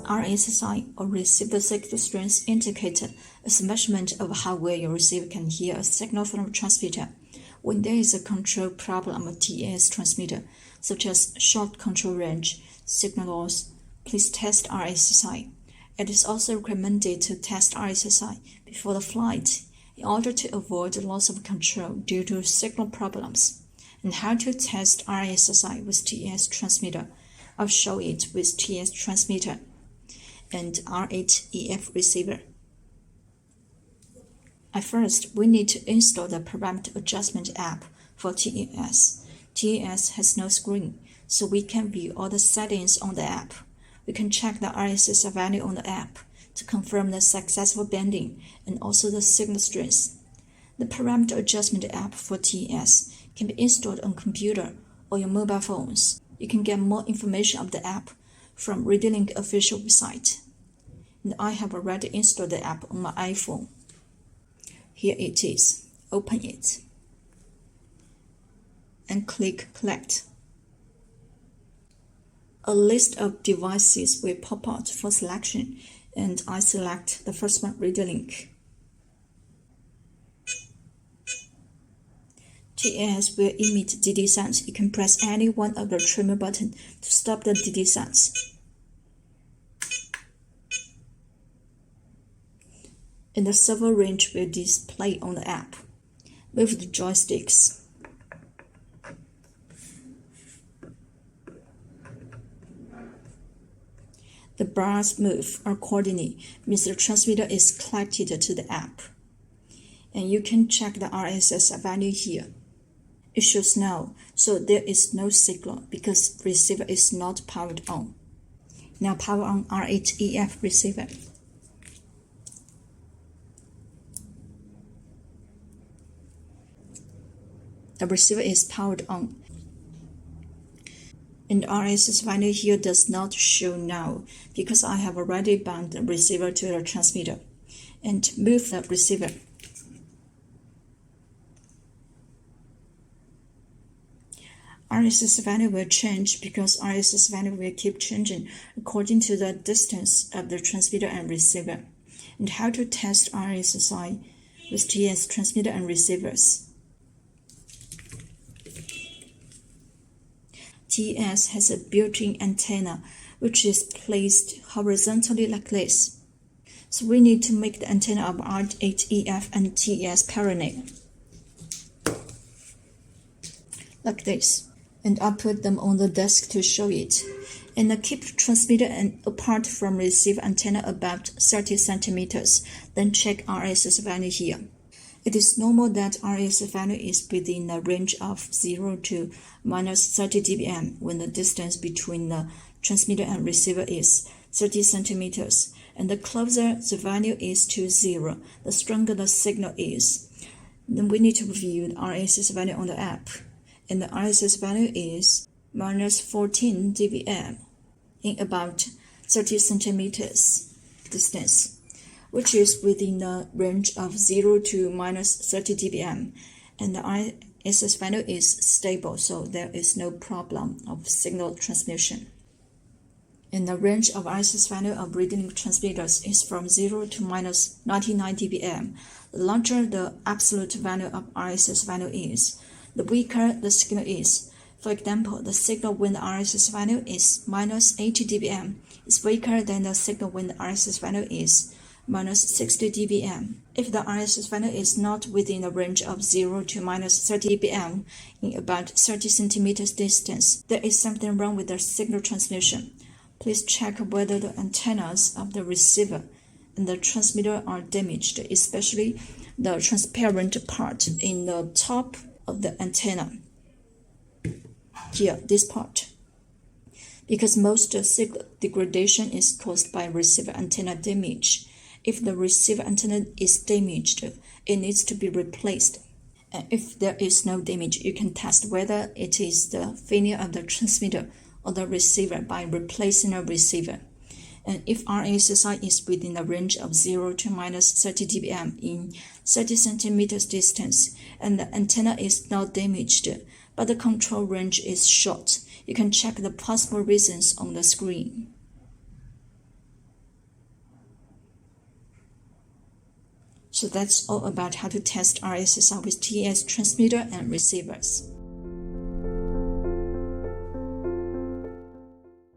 RSSI, or received signal strength indicator, is a measurement of how well your receiver can hear a signal from a transmitter. When there is a control problem on a T8S transmitter, such as short control range, signal loss, please test RSSI. It is also recommended to test RSSI before the flight in order to avoid the loss of control due to signal problems. And how to test RSSI with T8S transmitter. I'll show it with T8S transmitter and R8EF receiver. At first, we need to install the parameter adjustment app for T8S. T8S has no screen, so we can view all the settings on the app. We can check the RSSI value on the app to confirm the successful bending and also the signal strength. The parameter adjustment app for T8S can be installed on computer or your mobile phones. You can get more information of the app from RadioLink official website. And I have already installed the app on my iPhone. Here it is. Open it and click Collect. A list of devices will pop out for selection, and I select the first one, RadioLink. T8S will emit DD sounds. You can press any one of the trimmer button to stop the DD sounds. And the servo range will display on the app. Move the joysticks. The bars move accordingly, means the transmitter is connected to the app. And you can check the RSSI value here. It shows no, so there is no signal because receiver is not powered on. Now power on R8EF receiver. The receiver is powered on. And the RSSI value here does not show now because I have already bound the receiver to the transmitter. And move the receiver. RSSI value will change because RSSI value will keep changing according to the distance of the transmitter and receiver. And how to test RSSI with T8S transmitter and receivers. T8S has a built-in antenna which is placed horizontally like this. So we need to make the antenna of R8EF and T8S parallel. Like this. And I'll put them on the desk to show it. And keep transmitter and apart from receiver antenna about 30 centimeters. Then check RSSI value here. It is normal that RSSI value is within the range of 0 to minus 30 dBm when the distance between the transmitter and receiver is 30 centimeters. And the closer the value is to 0, the stronger the signal is. Then we need to view the RSSI value on the app. And the RSSI value is minus 14 dBm in about 30 centimeters distance, which is within the range of 0 to minus 30 dBm. And the RSSI value is stable, so there is no problem of signal transmission. And the range of RSSI value of RadioLink transmitters is from 0 to minus 99 dBm. The larger the absolute value of RSSI value is, the weaker the signal is. For example, the signal when the RSSI value is minus 80 dBm is weaker than the signal when the RSSI value is minus 60 dBm. If the RSSI value is not within the range of 0 to minus 30 dBm in about 30 centimeters distance, there is something wrong with the signal transmission. Please check whether the antennas of the receiver and the transmitter are damaged, especially the transparent part in the top of the antenna. Here, this part. Because most signal degradation is caused by receiver antenna damage. If the receiver antenna is damaged, it needs to be replaced. And if there is no damage, you can test whether it is the failure of the transmitter or the receiver by replacing a receiver. And if RSSI is within the range of 0 to minus 30 dBm in 30 centimeters distance, and the antenna is not damaged, but the control range is short, you can check the possible reasons on the screen. So that's all about how to test RSSI with T8S transmitter and receivers.